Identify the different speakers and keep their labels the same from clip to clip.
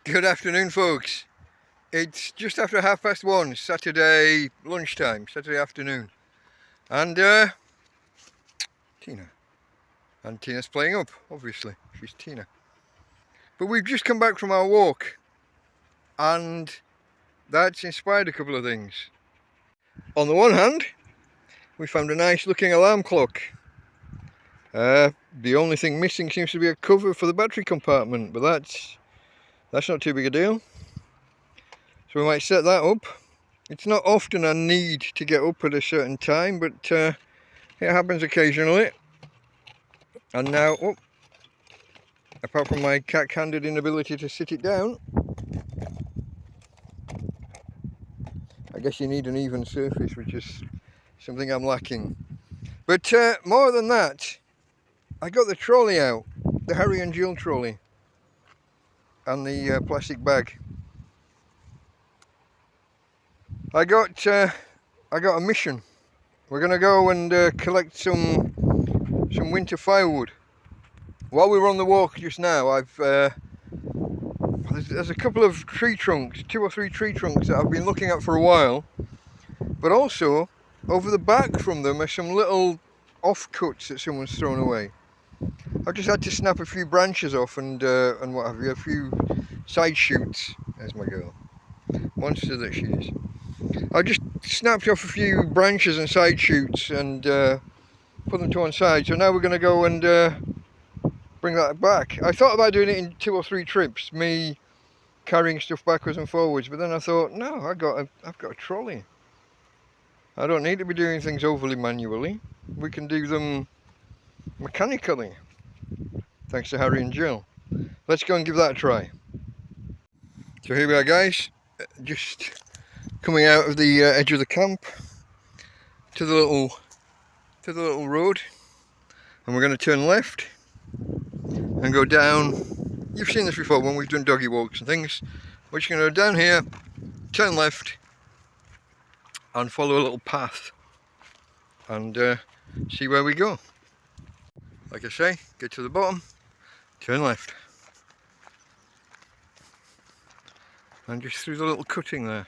Speaker 1: Good afternoon, folks. It's just after 1:30, Saturday lunchtime, Saturday afternoon. And Tina. And Tina's playing up, obviously. She's Tina. But we've just come back from our walk. And that's inspired a couple of things. On the one hand, we found a nice looking alarm clock. The only thing missing seems to be a cover for the battery compartment, but that's not too big a deal. So we might set that up. It's not often I need to get up at a certain time, but it happens occasionally. And now, apart from my cack-handed inability to sit it down, I guess you need an even surface, which is something I'm lacking. But more than that, I got the trolley out, the Harry and Jill trolley, and the plastic bag. I got a mission. We're going to go and collect some winter firewood. While we were on the walk just now, there's a couple of tree trunks, 2 or 3 tree trunks that I've been looking at for a while. But also, over the back from them are some little offcuts that someone's thrown away. I've just had to snap a few branches off and what have you, a few side shoots. There's my girl, monster that she is. I just snapped off a few branches and side shoots and put them to one side. So now we're going to go and bring that back. I thought about doing it in 2 or 3 trips, me carrying stuff backwards and forwards, but then I thought, no, I've got a trolley. I don't need to be doing things overly manually. We can do them mechanically, thanks to Harry and Jill. Let's go and give that a try. So here we are, guys, just coming out of the edge of the camp to the little road, and we're going to turn left and go down. You've seen this before when we've done doggy walks and things. We're just going to go down here, turn left, and follow a little path and see where we go. Like I say, get to the bottom, turn left, and just through the little cutting there.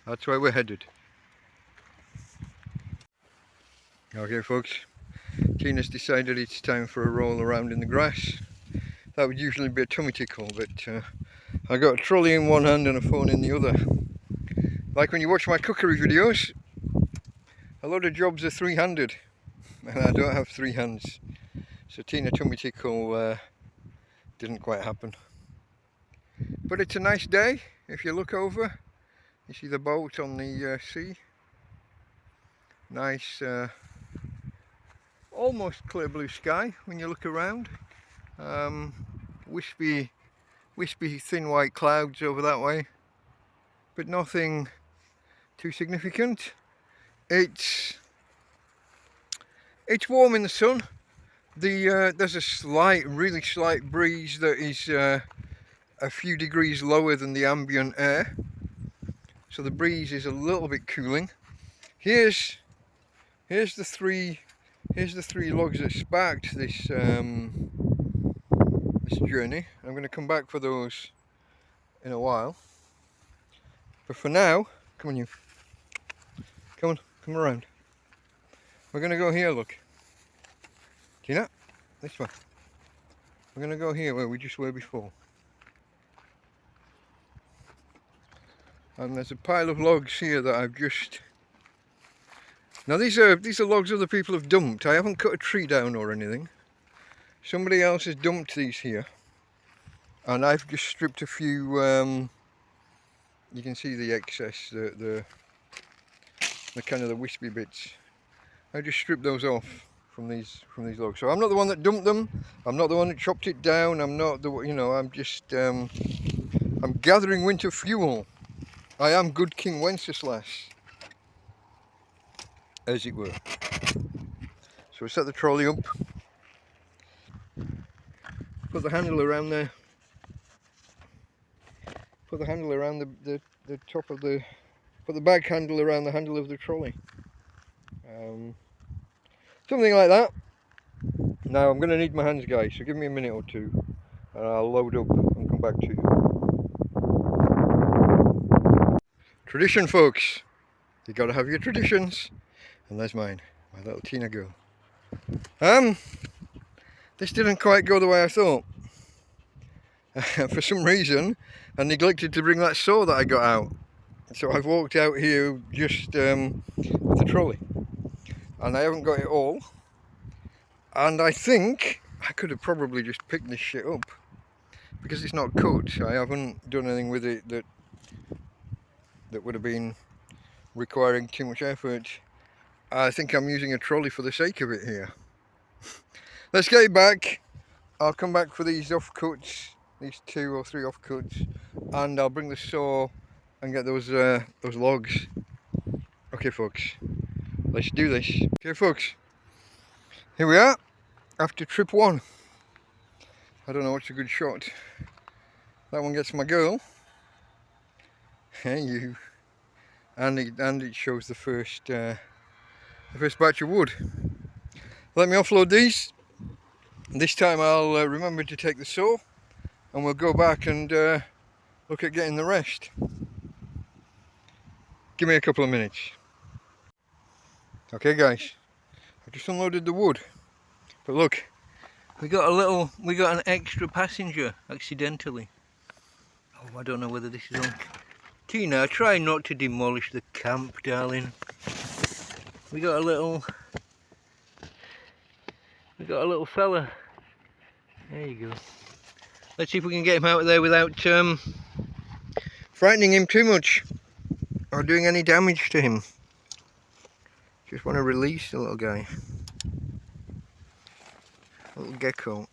Speaker 1: That's where we're headed. Okay, folks, Tina's decided it's time for a roll around in the grass. That would usually be a tummy tickle, but I got a trolley in one hand and a phone in the other. Like when you watch my cookery videos, a lot of jobs are 3-handed, and I don't have 3 hands. So Tina tummy tickle didn't quite happen. But it's a nice day. If you look over, you see the boat on the sea. Nice, almost clear blue sky when you look around. Wispy thin white clouds over that way, but nothing too significant. It's warm in the sun. There's a really slight breeze that is a few degrees lower than the ambient air, so the breeze is a little bit cooling. Here's the three logs that sparked this this journey. I'm going to come back for those in a while, but for now, come on you, come around. We're going to go here, look. Tina, this way. We're going to go here where we just were before. And there's a pile of logs here that I've just... Now these are logs other people have dumped. I haven't cut a tree down or anything. Somebody else has dumped these here. And I've just stripped a few, you can see the excess, the kind of the wispy bits. I just stripped those off from these logs. So I'm not the one that dumped them. I'm not the one that chopped it down. I'm not the, you know, I'm just I'm gathering winter fuel. I am good King Wenceslas, as it were. So we set the trolley up, put the handle around there, put the handle around the top of the, put the bag handle around the handle of the trolley. Something like that. Now I'm going to need my hands, guys, so give me a minute or two and I'll load up and come back to you. Tradition, folks. You gotta have your traditions. And there's mine, my little Tina girl. This didn't quite go the way I thought. For some reason, I neglected to bring that saw that I got out. So I've walked out here just with the trolley. And I haven't got it all. And I think I could have probably just picked this shit up. Because it's not cut, I haven't done anything with it that would have been requiring too much effort. I think I'm using a trolley for the sake of it here. Let's get it back. I'll come back for these offcuts, these 2 or 3 offcuts, and I'll bring the saw and get those logs. Okay, folks, let's do this. Okay, folks, here we are after trip 1. I don't know what's a good shot. That one gets my girl. Hey, you. And it shows the first batch of wood. Let me offload these. This time I'll remember to take the saw, and we'll go back and look at getting the rest. Give me a couple of minutes. Okay, guys, I just unloaded the wood, but look, we got an extra passenger accidentally. Oh, I don't know whether this is on. Tina, try not to demolish the camp, darling. We got a little fella. There you go. Let's see if we can get him out of there without frightening him too much or doing any damage to him. Just want to release the little guy. Little gecko.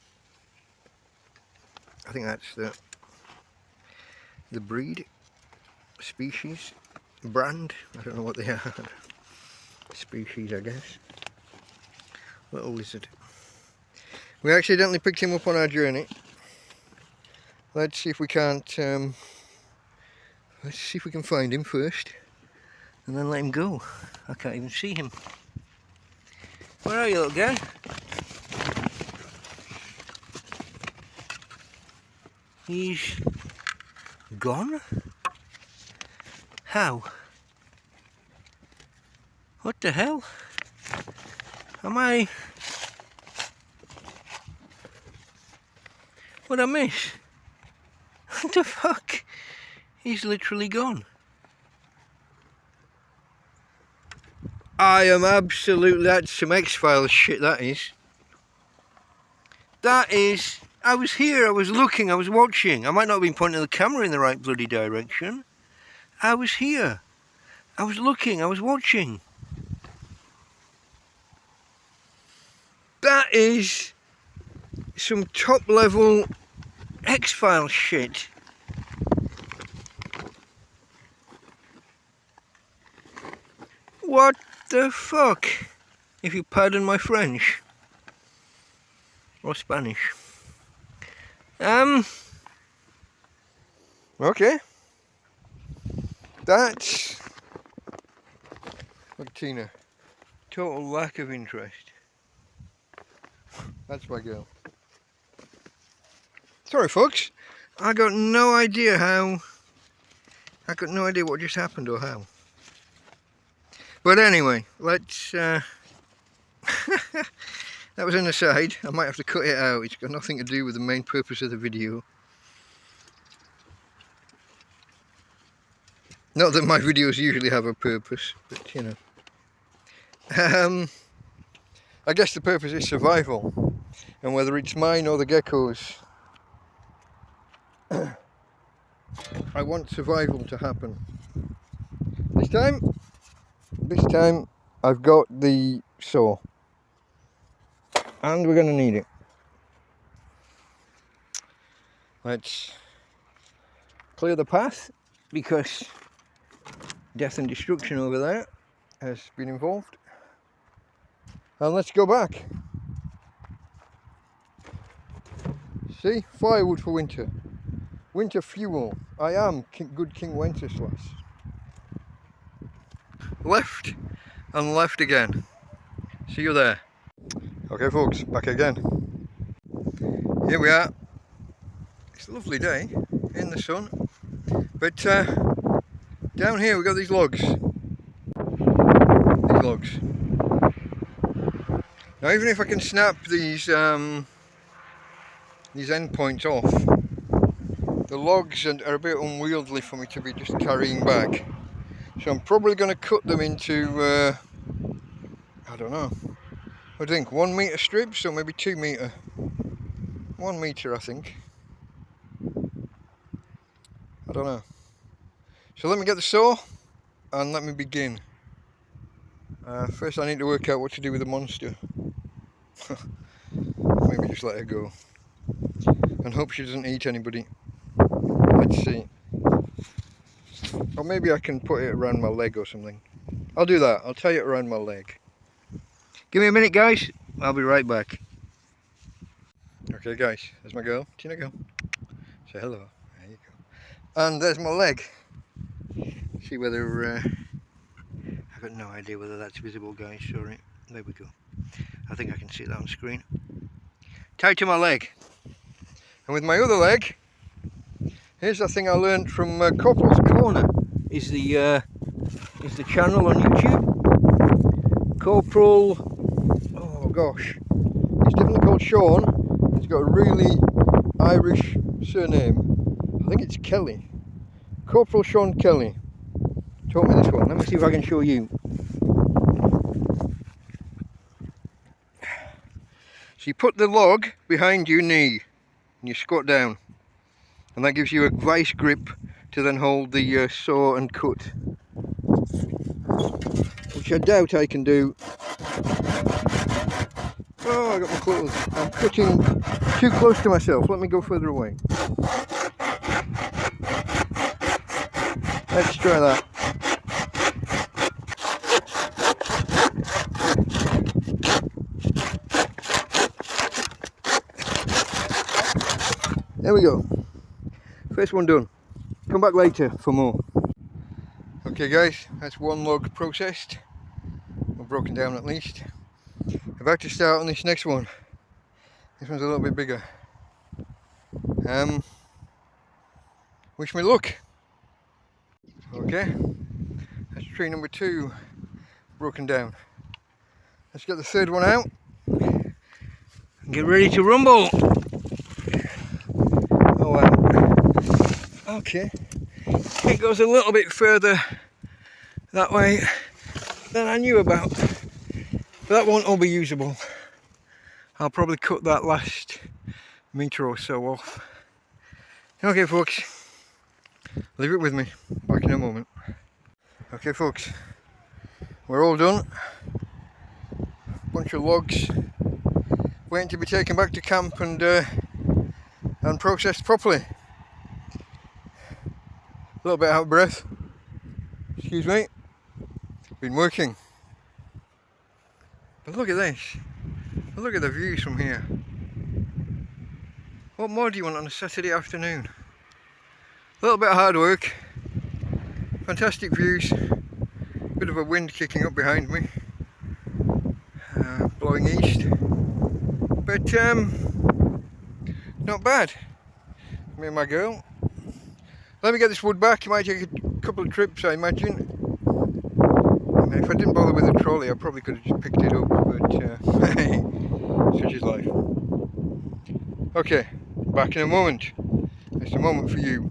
Speaker 1: I think that's the breed, species, brand. I don't know what they are. Species, I guess. Little lizard. We accidentally picked him up on our journey. Let's see if we can't. Let's see if we can find him first, and then let him go. I can't even see him. Where are you, little guy? He's gone? How? What the hell? Am I... What'd I miss? What the fuck? He's literally gone. I am absolutely... That's some X-Files shit, that is. That is... I was here, I was looking, I was watching. I might not have been pointing the camera in the right bloody direction. I was here. I was looking, I was watching. That is some top level X-Files shit. What the fuck? If you pardon my French. Or Spanish. Okay. That's... Look, Tina. Total lack of interest. That's my girl. Sorry, folks. I got no idea how... I got no idea what just happened or how. But anyway, let's... That was an aside. I might have to cut it out. It's got nothing to do with the main purpose of the video. Not that my videos usually have a purpose, but you know. I guess the purpose is survival. And whether it's mine or the gecko's, I want survival to happen. This time I've got the saw. And we're going to need it. Let's clear the path, because death and destruction over there has been involved. And let's go back. See, firewood for winter. Winter fuel. I am good King Wenceslas. Left and left again. See you there. Okay, folks, back again. Here we are. It's a lovely day in the sun, but Down here we've got these logs. Now even if I can snap these end points off, the logs are a bit unwieldy for me to be just carrying back. So I'm probably going to cut them into, I don't know, I think 1 metre strips or maybe 2 metre. 1 metre I think. I don't know. So let me get the saw and let me begin. First I need to work out what to do with the monster. Maybe just let her go. And hope she doesn't eat anybody. Let's see. Or maybe I can put it around my leg or something. I'll do that. I'll tie it around my leg. Give me a minute, guys. I'll be right back. Okay, guys. There's my girl. Tina, go. Say hello. There you go. And there's my leg. See whether... I've got no idea whether that's visible, guys. Sorry. There we go. I think I can see that on screen. Tied to my leg. And with my other leg, here's the thing I learned from Corporal's Corner. Is the channel on YouTube. Corporal, oh gosh, he's definitely called Sean. He's got a really Irish surname. I think it's Kelly. Corporal Sean Kelly. Taught me this one. Let me see if I can show you. So you put the log behind your knee and you squat down, and that gives you a vice grip to then hold the saw and cut, which I doubt I can do. Oh, I got my clothes. I'm cutting too close to myself. Let me go further away. Let's try that. There we go. First one done. Come back later for more. Okay guys, that's one log processed. Or broken down at least. About to start on this next one. This one's a little bit bigger. Wish me luck. Okay, that's tree number 2 broken down. Let's get the third one out and get ready to rumble. Oh wow. Okay, it goes a little bit further that way than I knew about, but that won't all be usable. I'll probably cut that last metre or so off. Okay folks, leave it with me, back in a moment. Okay folks, we're all done. Bunch of logs waiting to be taken back to camp and processed properly. A little bit out of breath, excuse me, been working. But look at this, look at the views from here. What more do you want on a Saturday afternoon? A little bit of hard work, fantastic views, bit of a wind kicking up behind me, blowing east, but not bad. Me and my girl. Let me get this wood back. It might take a couple of trips, I imagine. I mean, if I didn't bother with the trolley, I probably could have just picked it up, but such is life. Okay, back in a moment. It's a moment for you,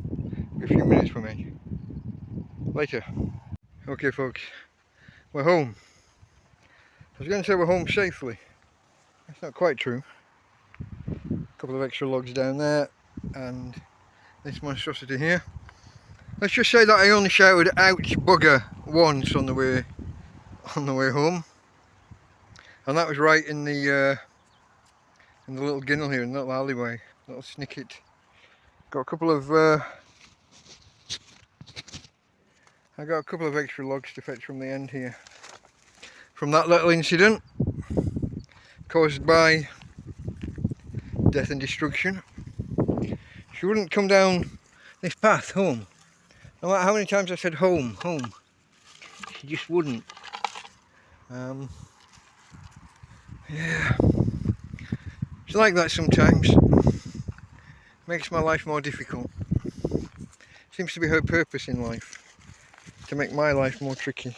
Speaker 1: a few minutes for me. Later. Okay folks, we're home. I was going to say we're home safely. That's not quite true. A couple of extra logs down there, and this monstrosity here. Let's just say that I only shouted "ouch bugger" once on the way home, and that was right in the little ginnel here, in the little alleyway, little snicket. Got a couple of I got a couple of extra logs to fetch from the end here, from that little incident caused by death and destruction. She wouldn't come down this path home. No matter how many times I said home, home, she just wouldn't. Yeah, it's like that sometimes. Makes my life more difficult. Seems to be her purpose in life. to make my life more tricky.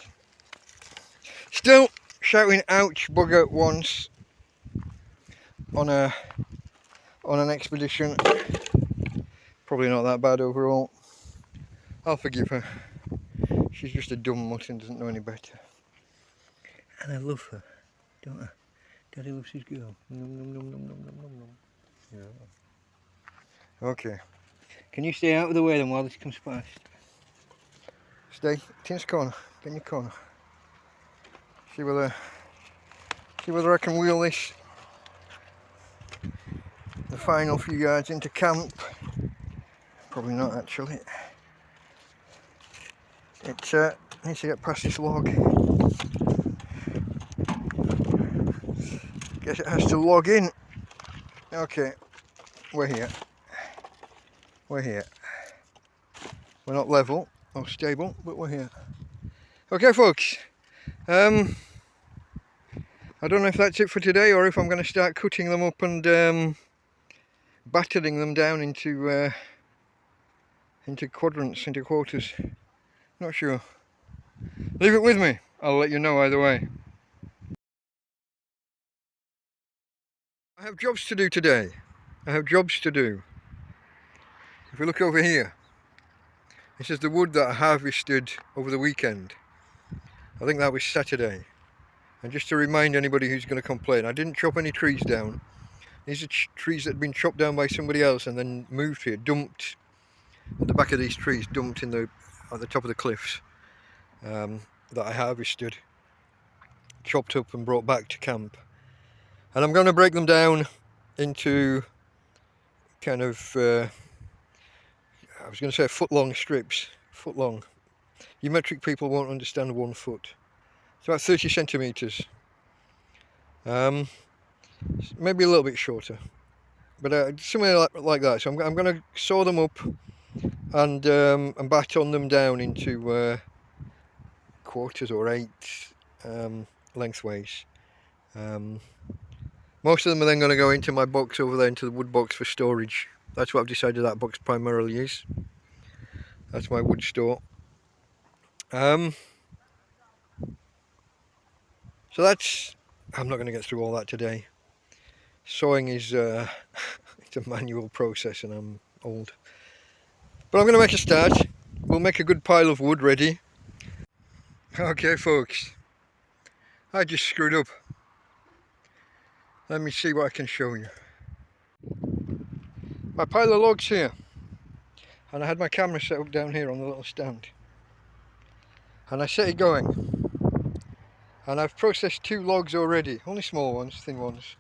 Speaker 1: Still shouting ouch bugger once on an expedition. Probably not that bad overall. I'll forgive her. She's just a dumb mutt and doesn't know any better. And I love her, don't I? Daddy loves his girl. Nom, nom, nom, nom, nom, nom, nom, nom. Yeah. Okay. Can you stay out of the way then while this comes past? Stay. Get in this corner. Get in your corner. See whether I can wheel this the final few yards into camp. Probably not actually. It needs to get past this log. Guess it has to log in. Okay, we're here. We're here. We're not level or stable, but we're here. Okay, folks. I don't know if that's it for today, or if I'm going to start cutting them up and battening them down into quadrants, into quarters. Not sure. Leave it with me. I'll let you know either way. I have jobs to do today. I have jobs to do. If we look over here, this is the wood that I harvested over the weekend. I think that was Saturday. And just to remind anybody who's going to complain, I didn't chop any trees down. These are trees that had been chopped down by somebody else and then moved here, dumped at the back of these trees, dumped at the top of the cliffs that I harvested, chopped up and brought back to camp. And I'm going to break them down into kind of, I was going to say foot-long strips, foot-long. You metric people won't understand 1 foot. It's about 30 centimetres. Maybe a little bit shorter, but something like that. So I'm going to saw them up and baton them down into quarters or 8 lengthways. Most of them are then going to go into my box over there, into the wood box for storage. That's what I've decided that box primarily is. That's my wood store. So that's, I'm not going to get through all that today. Sawing is it's a manual process and I'm old. But I'm going to make a start. We'll make a good pile of wood ready. Okay folks, I just screwed up. Let me see what I can show you. My pile of logs here. And I had my camera set up down here on the little stand. And I set it going. And I've processed 2 logs already, only small ones, thin ones,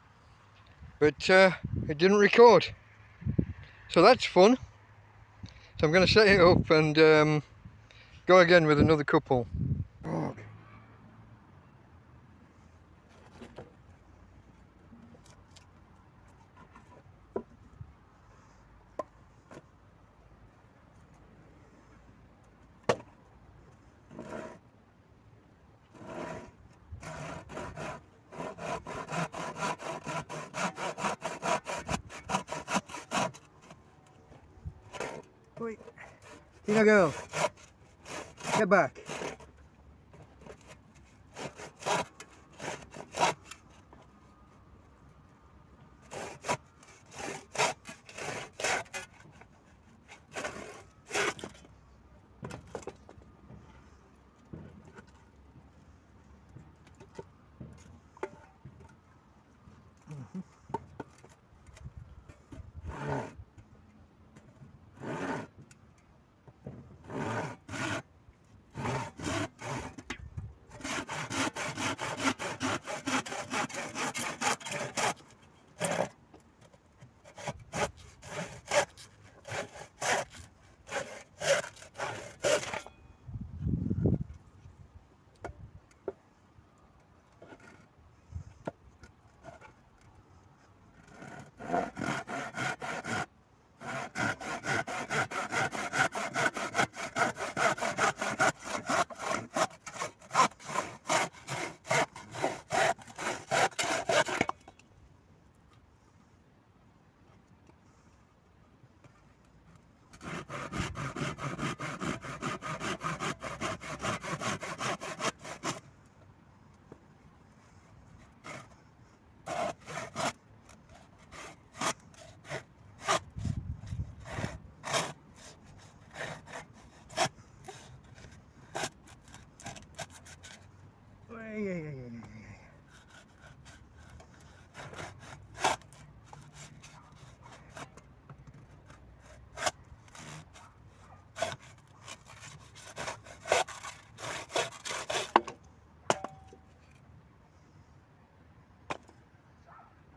Speaker 1: but it didn't record, so that's fun. So I'm going to set it up and go again with another couple. Wait, here I go. Get back.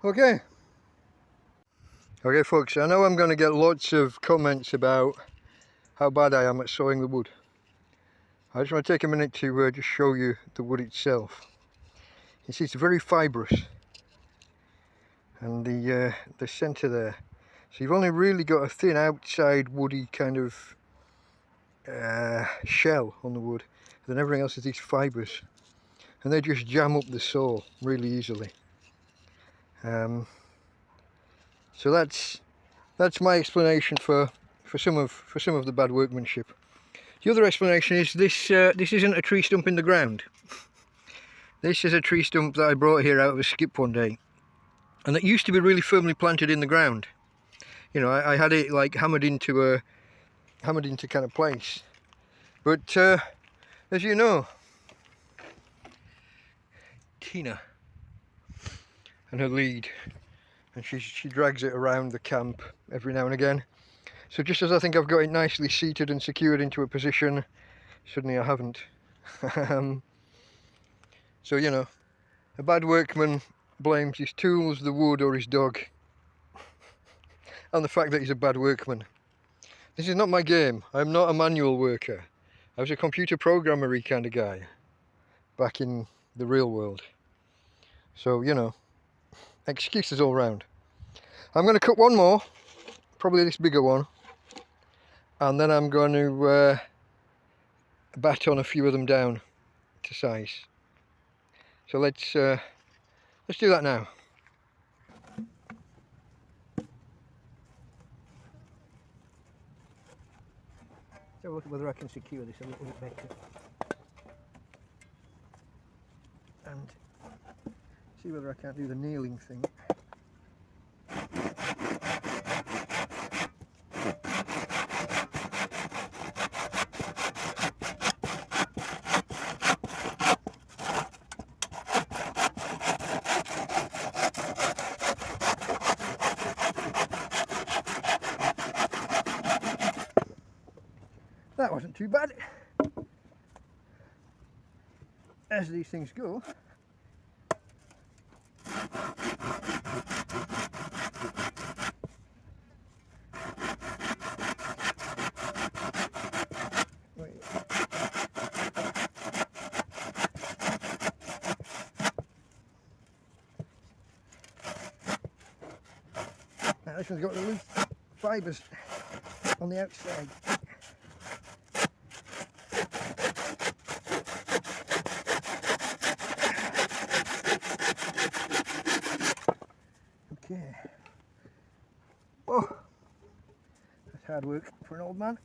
Speaker 1: Okay. Okay folks, I know I'm going to get lots of comments about how bad I am at sawing the wood. I just want to take a minute to just show you the wood itself. You see it's very fibrous, and the centre there. So you've only really got a thin outside woody kind of shell on the wood, then everything else is these fibres, and they just jam up the saw really easily. So that's my explanation for some of the bad workmanship. The other explanation is this isn't a tree stump in the ground. This is a tree stump that I brought here out of a skip one day, and that used to be really firmly planted in the ground. You know, I had it like hammered into kind of place. But as you know, Tina and her lead, and she drags it around the camp every now and again. So just as I think I've got it nicely seated and secured into a position, suddenly I haven't. So, you know, a bad workman blames his tools, the wood, or his dog, and the fact that he's a bad workman. This is not my game. I'm not a manual worker. I was a computer programmer-y kind of guy back in the real world. So, you know, excuses all round. I'm going to cut one more, probably this bigger one, and then I'm going to baton a few of them down to size. So let's do that now. Let's have a look at whether I can secure this a little bit better, and see whether I can't do the nailing thing. That wasn't too bad, as these things go. Now this one's got the loose fibres on the outside. Okay. Oh, that's hard work for an old man.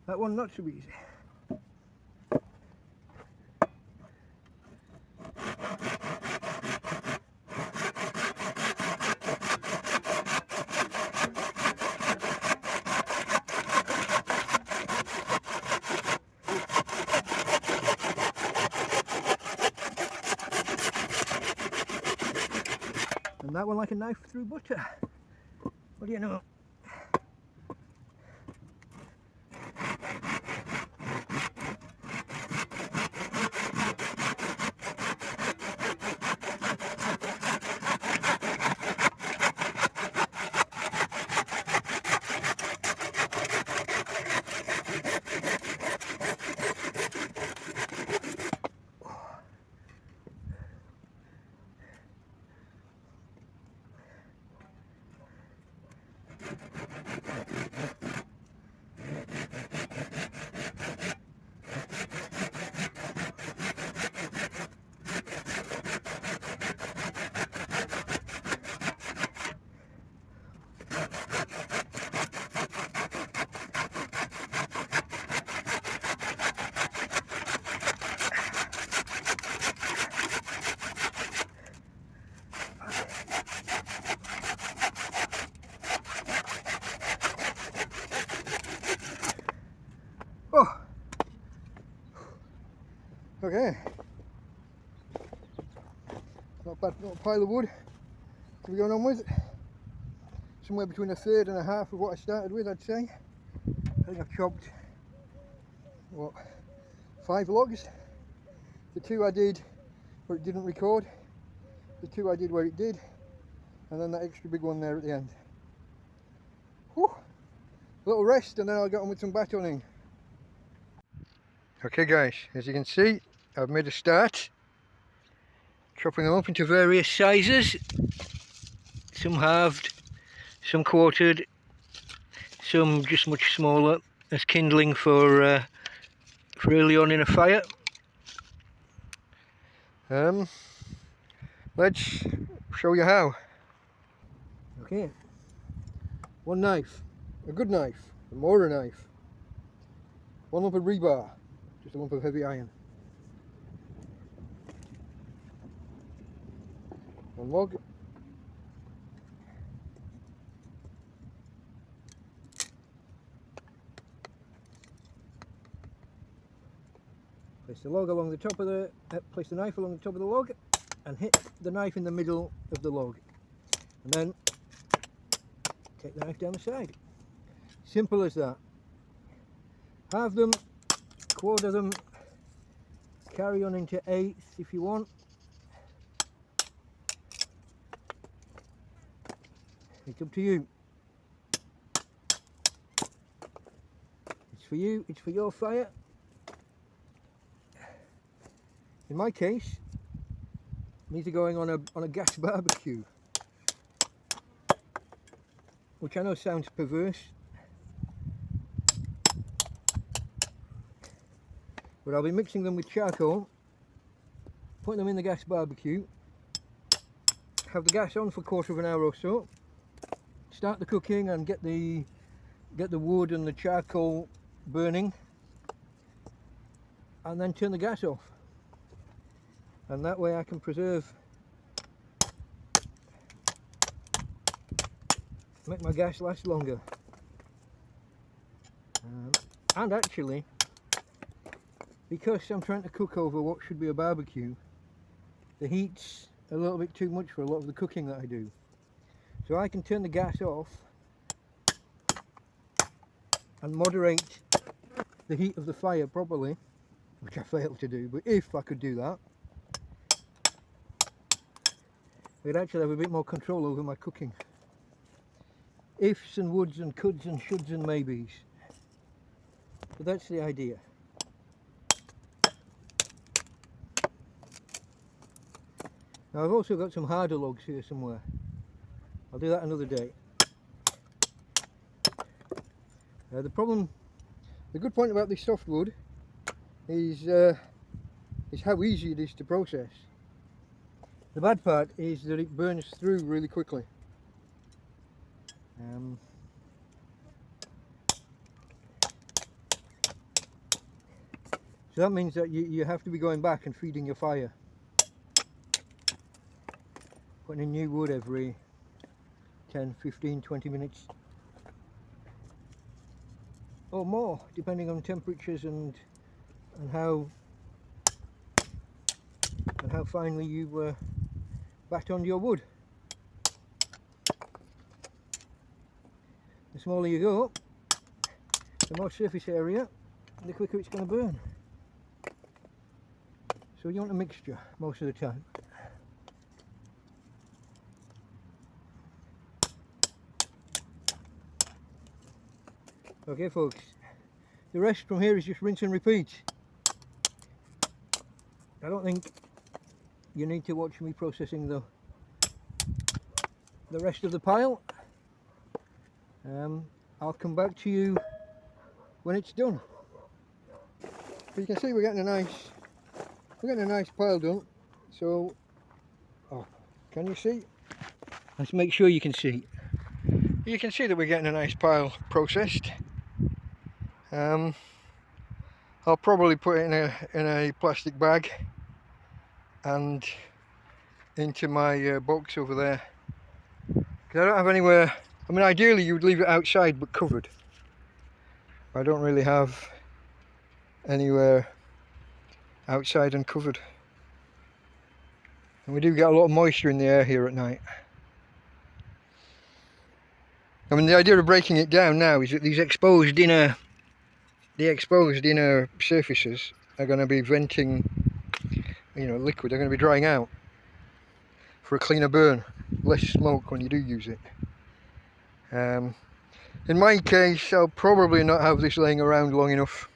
Speaker 1: That one not so easy. And that one like a knife through butter. What do you know? Okay. Not bad, not a pile of wood to be going on with. Somewhere between a third and a half of what I started with, I'd say. I think I've chopped, what, 5 logs. The 2 I did where it didn't record, the 2 I did where it did, and then that extra big one there at the end. Whew. A little rest and then I'll get on with some batoning. Okay guys, as you can see, I've made a start. Chopping them up into various sizes. Some halved, some quartered, some just much smaller as kindling for early on in a fire. Let's show you how. Okay, one knife, a good knife, a more a knife, 1 lump of rebar, just a lump of heavy iron, 1 log, place the log along the top of the, place the knife along the top of the log and hit the knife in the middle of the log, and then take the knife down the side. Simple as that. Halve them, quarter them, carry on into 1/8 if you want. It's up to you. It's for you, it's for your fire. In my case, these are going on a gas barbecue, which I know sounds perverse, but I'll be mixing them with charcoal, putting them in the gas barbecue, have the gas on for a quarter of an hour or so, start the cooking and get the wood and the charcoal burning, and then turn the gas off. And that way I can preserve, make my gas last longer. And actually, because I'm trying to cook over what should be a barbecue, the heat's a little bit too much for a lot of the cooking that I do. So I can turn the gas off and moderate the heat of the fire properly, which I fail to do, but if I could do that, I'd actually have a bit more control over my cooking. Ifs and woulds and coulds and shoulds and maybes. But that's the idea. Now I've also got some harder logs here somewhere. I'll do that another day. The good point about this softwood is how easy it is to process. The bad part is that it burns through really quickly. So that means that you have to be going back and feeding your fire. Putting in new wood every 10, 15, 20 minutes. Or more, depending on temperatures and how finely you baton your wood. The smaller you go, the more surface area, the quicker it's going to burn. So you want a mixture most of the time. Okay folks, the rest from here is just rinse and repeat. I don't think you need to watch me processing the rest of the pile. I'll come back to you when it's done. But you can see we're getting a nice pile done. So, oh, can you see? Let's make sure you can see. You can see that we're getting a nice pile processed. I'll probably put it in a plastic bag and into my box over there, because I don't have anywhere. I mean, ideally you would leave it outside but covered. I don't really have anywhere outside and covered. And we do get a lot of moisture in the air here at night. I mean, the idea of breaking it down now is that these exposed inner surfaces are going to be venting, you know, liquid. They're going to be drying out for a cleaner burn, less smoke when you do use it. In my case, I'll probably not have this laying around long enough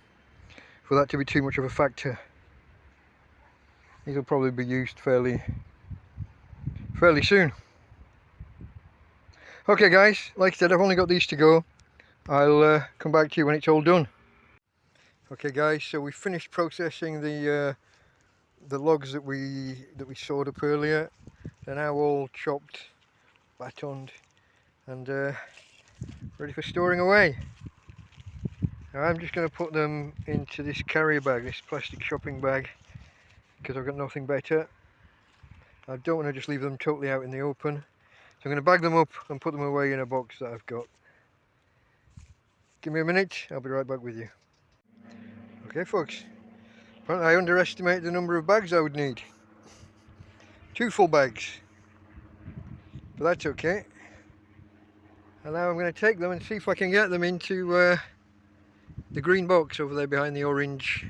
Speaker 1: for that to be too much of a factor. These will probably be used fairly soon. Okay guys, like I said, I've only got these to go. I'll come back to you when it's all done. Okay guys, so we finished processing the logs that we sawed up earlier. They're now all chopped, batoned, and ready for storing away. Now I'm just going to put them into this carrier bag, this plastic shopping bag, because I've got nothing better. I don't want to just leave them totally out in the open. So I'm going to bag them up and put them away in a box that I've got. Give me a minute, I'll be right back with you. Okay folks, apparently I underestimated the number of bags I would need. 2 full bags, but that's okay. And now I'm going to take them and see if I can get them into the green box over there behind the orange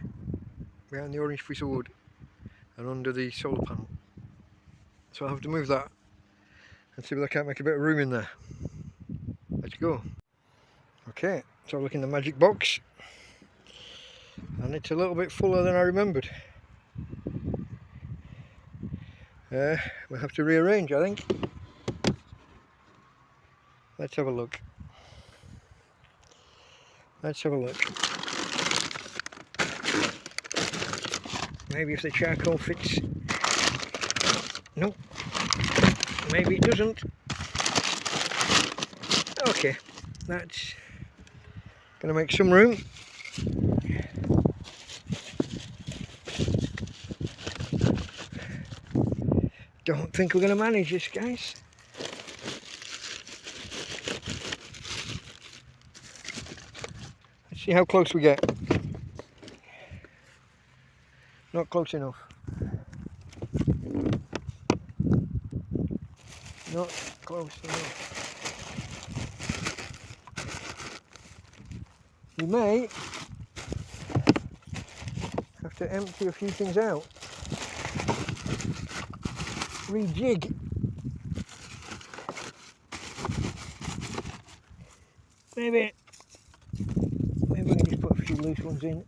Speaker 1: piece of wood and under the solar panel. So I'll have to move that and see if I can't make a bit of room in there. Let's go. Okay, so look in the magic box, and it's a little bit fuller than I remembered. We'll have to rearrange, I think. Let's have a look. Let's have a look. Maybe if the charcoal fits. Nope. Maybe it doesn't. Okay, that's going to make some room. Don't think we're going to manage this, guys. Let's see how close we get. Not close enough. Not close enough. We may have to empty a few things out. Rejig. Maybe we can just put a few loose ones in.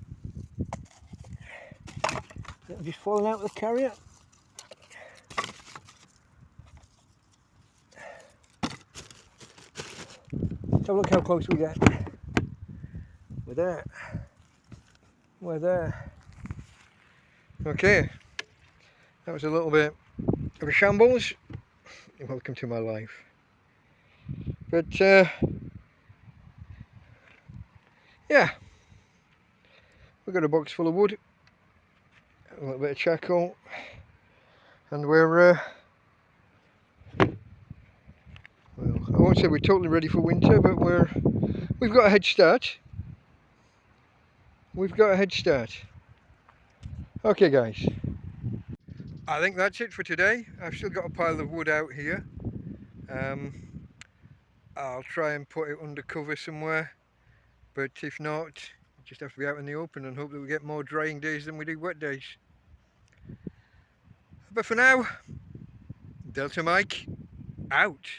Speaker 1: They're just falling out of the carrier. So look how close we get. We're there. We're there. Okay. That was a little bit of a shambles. Welcome to my life. But yeah. We've got a box full of wood, a little bit of charcoal, and we're well, I won't say we're totally ready for winter, but we've got a head start. We've got a head start. Okay guys, I think that's it for today. I've still got a pile of wood out here. I'll try and put it under cover somewhere, but if not, just have to be out in the open and hope that we get more drying days than we do wet days. But for now, Delta Mike out.